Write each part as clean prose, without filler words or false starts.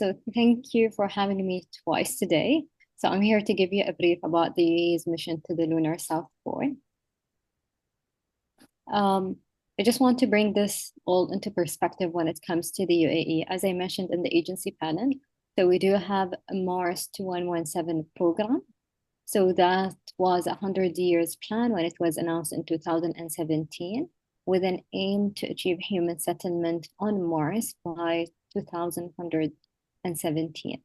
So thank you for having me twice today. So I'm here to give you a brief about the UAE's mission to the lunar South Pole. I just want to bring this all into perspective when it comes to the UAE. As I mentioned in the agency panel, so we do have a Mars 2117 program. So that was a 100 years plan when it was announced in 2017 with an aim to achieve human settlement on Mars by 2117.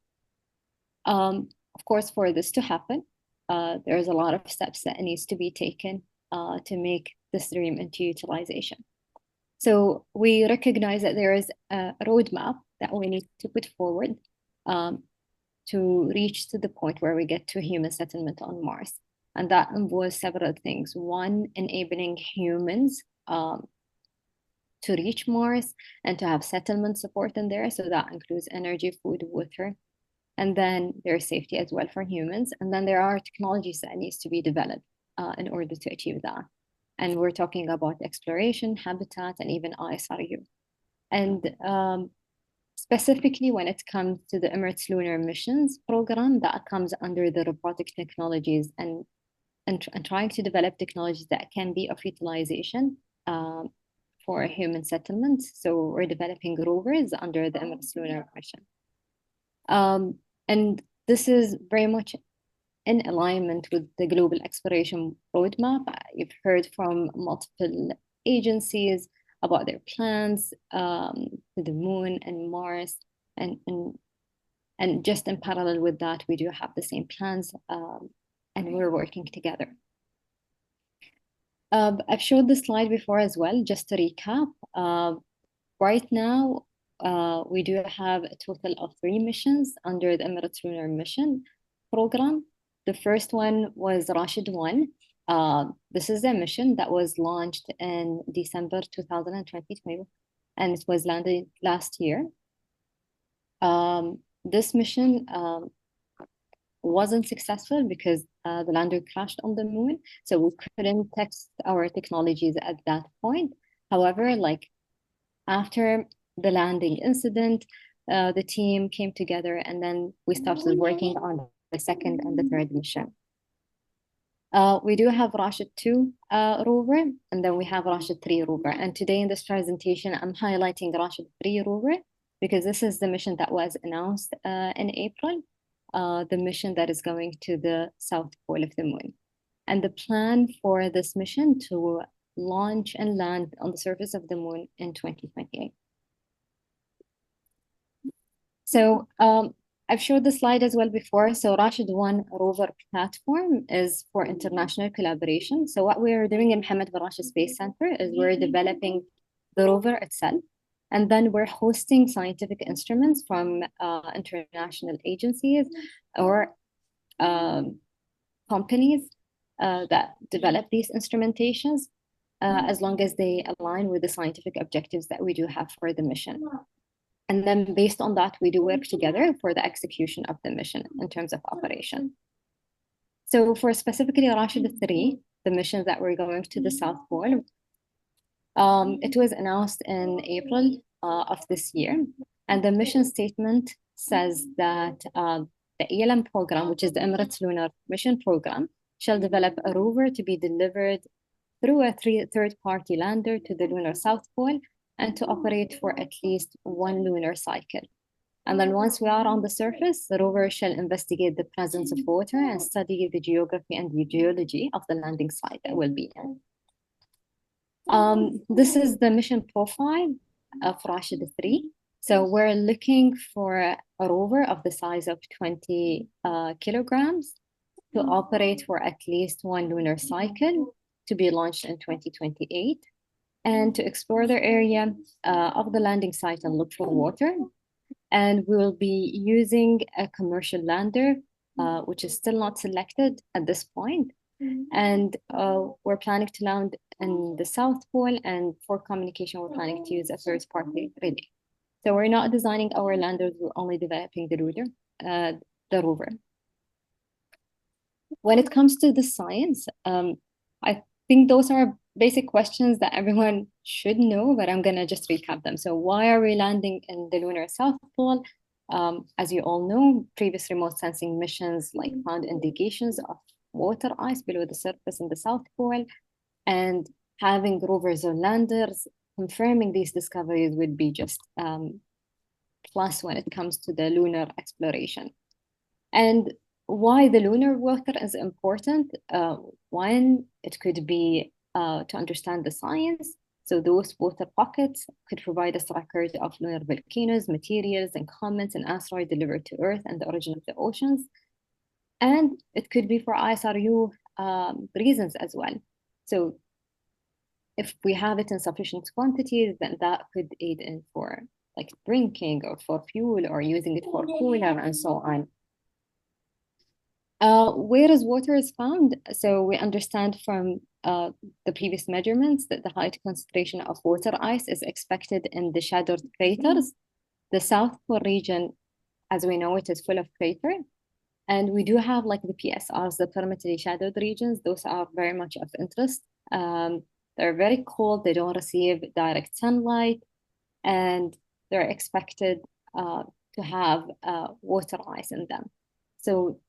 Of course, for this to happen, there's a lot of steps that needs to be taken to make this dream into utilization. So we recognize that there is a roadmap that we need to put forward to reach to the point where we get to human settlement on Mars. And that involves several things. One, enabling humans to reach Mars and to have settlement support in there. So that includes energy, food, water, and then there's safety as well for humans. And then there are technologies that needs to be developed in order to achieve that. And we're talking about exploration, habitat, and even ISRU. And specifically when it comes to the Emirates Lunar Missions program, that comes under the robotic technologies and trying to develop technologies that can be of utilization for human settlements. So we're developing rovers under the Emirates Lunar Mission. And this is very much in alignment with the global exploration roadmap. You've heard from multiple agencies about their plans to the moon and Mars. And just in parallel with that, we do have the same plans and we're working together. I've showed this slide before as well, just to recap. Right now, we do have a total of 3 missions under the Emirates Lunar Mission program. The first one was Rashid 1. This is a mission that was launched in December 2020, and it was landed last year. This mission wasn't successful because the lander crashed on the moon, so we couldn't test our technologies at that point. However, like after the landing incident, the team came together and then we started working on the second and the third mission. We do have Rashid 2 rover, and then we have Rashid 3 rover. And today in this presentation, I'm highlighting Rashid 3 rover because this is the mission that was announced in April, the mission that is going to the South Pole of the moon. And the plan for this mission to launch and land on the surface of the moon in 2028. So I've showed the slide as well before. So Rashid 1 rover platform is for international collaboration. So what we're doing in Mohammed bin Rashid Space Center is we're developing the rover itself. And then we're hosting scientific instruments from international agencies or companies that develop these instrumentations, as long as they align with the scientific objectives that we do have for the mission. And then based on that, we do work together for the execution of the mission in terms of operation. So for specifically Rashid 3, the mission that we're going to the South Pole, it was announced in April of this year. And the mission statement says that the ELM program, which is the Emirates Lunar Mission Program, shall develop a rover to be delivered through a third-party lander to the lunar South Pole and to operate for at least 1 lunar cycle. And then once we are on the surface, the rover shall investigate the presence of water and study the geography and the geology of the landing site that will be in. This is the mission profile of Rashid 3. So we're looking for a rover of the size of 20 kilograms to operate for at least 1 lunar cycle to be launched in 2028 and to explore the area of the landing site and look for water. And we will be using a commercial lander, which is still not selected at this point. And we're planning to land in the South Pole, and for communication, we're planning to use a third-party relay. So we're not designing our landers, we're only developing the rover. When it comes to the science, I think those are basic questions that everyone should know, but I'm gonna just recap them. So why are we landing in the lunar South Pole? As you all know, previous remote sensing missions found indications of water ice below the surface in the South Pole, and having rovers or landers confirming these discoveries would be just plus when it comes to the lunar exploration. And why the lunar water is important? One, it could be to understand the science. So those water pockets could provide us a record of lunar volcanoes, materials, and comets and asteroids delivered to Earth and the origin of the oceans. And it could be for ISRU reasons as well. So if we have it in sufficient quantities, then that could aid in for drinking or for fuel or using it for cooler and so on. Where is water is found? So we understand from the previous measurements that the height concentration of water ice is expected in the shadowed craters. The South Pole region, as we know it, is full of crater. And we do have the PSRs, the permanently shadowed regions. Those are very much of interest. They're very cold. They don't receive direct sunlight. And they're expected to have water ice in them. So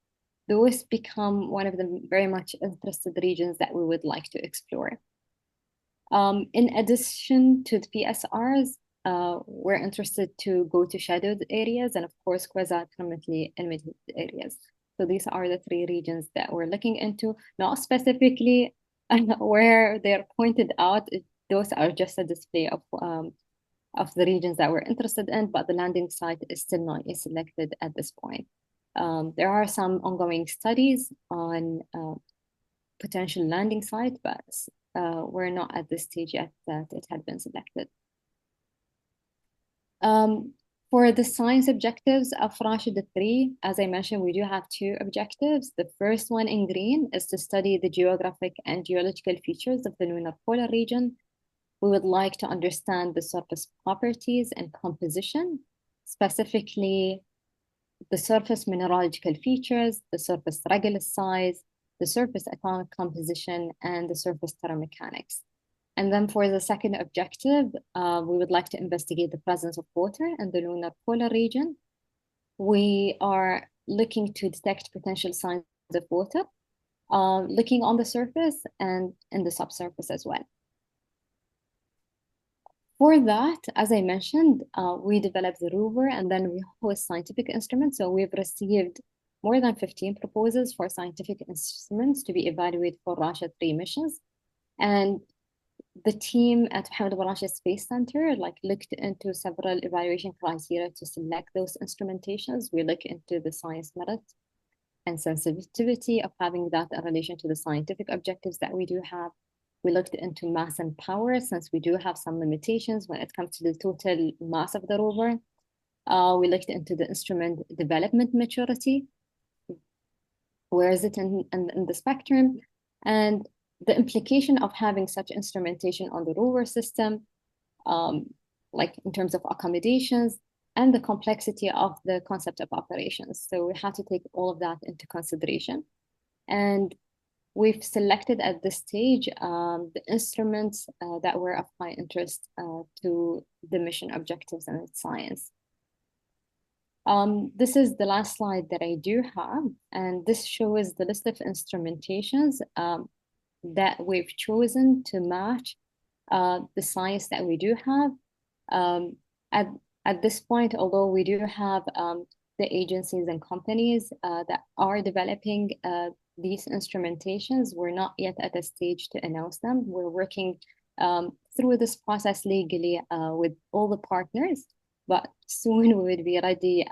those become one of the very much interested regions that we would like to explore. In addition to the PSRs, we're interested to go to shadowed areas and of course quasi-permanently emitted areas. So these are the three regions that we're looking into, not specifically where they're pointed out. Those are just a display of the regions that we're interested in, but the landing site is still not selected at this point. There are some ongoing studies on potential landing site, but we're not at this stage yet that it had been selected. For the science objectives of Rashid 3, as I mentioned, we do have two objectives. The first one in green is to study the geographic and geological features of the lunar polar region. We would like to understand the surface properties and composition, specifically the surface mineralogical features, the surface regolith size, the surface atomic composition, and the surface thermomechanics. And then for the second objective, we would like to investigate the presence of water in the lunar polar region. We are looking to detect potential signs of water, looking on the surface and in the subsurface as well. For that, as I mentioned, we developed the rover and then we host scientific instruments. So we've received more than 15 proposals for scientific instruments to be evaluated for Rashid 3 missions. And the team at Mohammed bin Rashid Space Center looked into several evaluation criteria to select those instrumentations. We look into the science merit and sensitivity of having that in relation to the scientific objectives that we do have. We looked into mass and power, since we do have some limitations when it comes to the total mass of the rover. We looked into the instrument development maturity. Where is it in the spectrum? And the implication of having such instrumentation on the rover system, in terms of accommodations, and the complexity of the concept of operations. So we had to take all of that into consideration. And we've selected at this stage the instruments that were of high interest to the mission objectives and its science. This is the last slide that I do have, and this shows the list of instrumentations that we've chosen to match the science that we do have. At this point, although we do have the agencies and companies that are developing these instrumentations, we're not yet at a stage to announce them. We're working through this process legally with all the partners, but soon we would be ready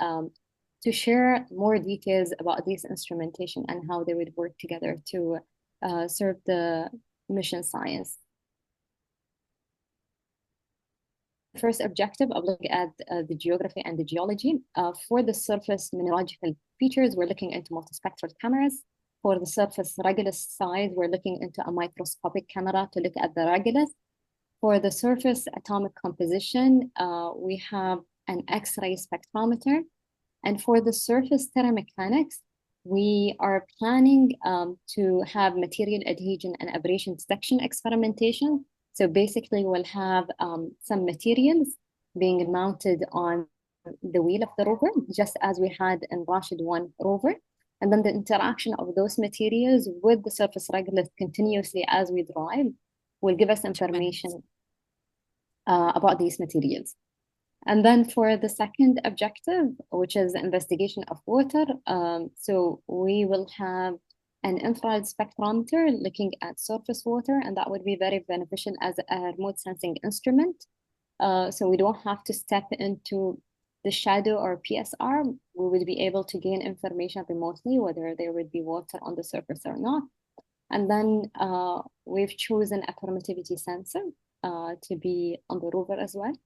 to share more details about these instrumentation and how they would work together to serve the mission science. First objective of looking at the geography and the geology. For the surface mineralogical features, we're looking into multispectral cameras. For the surface regolith size, we're looking into a microscopic camera to look at the regolith. For the surface atomic composition, we have an X-ray spectrometer. And for the surface thermomechanics, we are planning to have material adhesion and abrasion detection experimentation. So basically we'll have some materials being mounted on the wheel of the rover, just as we had in Rashid 1 rover. And then the interaction of those materials with the surface regolith continuously as we drive will give us information about these materials. And then for the second objective, which is the investigation of water, so we will have an infrared spectrometer looking at surface water, and that would be very beneficial as a remote sensing instrument. So we don't have to step into the shadow or PSR. We will be able to gain information remotely, whether there would be water on the surface or not. And then we've chosen a permittivity sensor to be on the rover as well.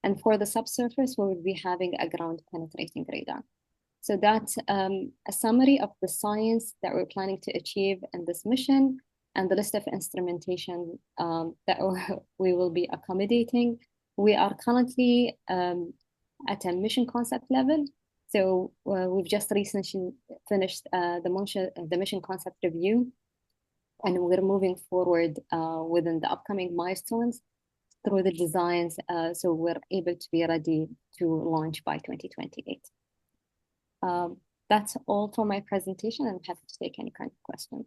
And for the subsurface, we will be having a ground penetrating radar. So that's a summary of the science that we're planning to achieve in this mission and the list of instrumentation that we will be accommodating. We are currently at a mission concept level. So we've just recently finished the mission concept review, and we're moving forward within the upcoming milestones through the designs, so we're able to be ready to launch by 2028. That's all for my presentation. I'm happy to take any kind of question.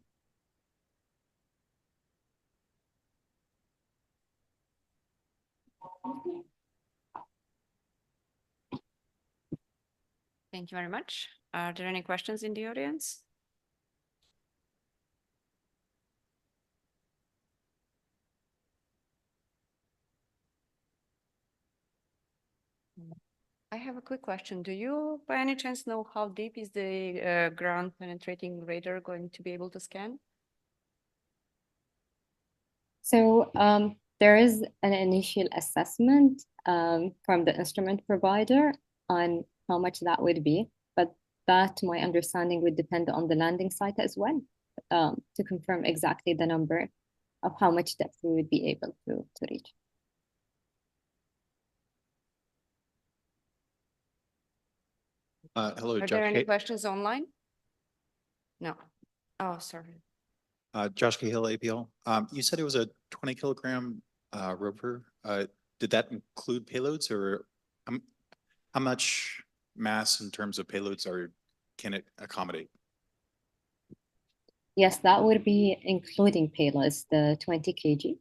Thank you very much. Are there any questions in the audience? I have a quick question. Do you, by any chance, know how deep is the ground penetrating radar going to be able to scan? So there is an initial assessment from the instrument provider on how much that would be, but that, to my understanding, would depend on the landing site as well to confirm exactly the number of how much depth we would be able to reach. Hello, Are Josh. there any questions online? No. Oh, sorry. Josh Cahill, APL. You said it was a 20 kilogram rover. Did that include payloads, or how much mass in terms of payloads can it accommodate? Yes, that would be including payloads, the 20 kg.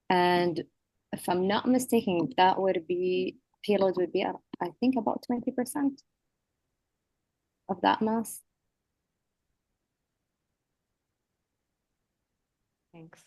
And if I'm not mistaken, that would be, payload would be, I think, about 20% of that mass. Thanks.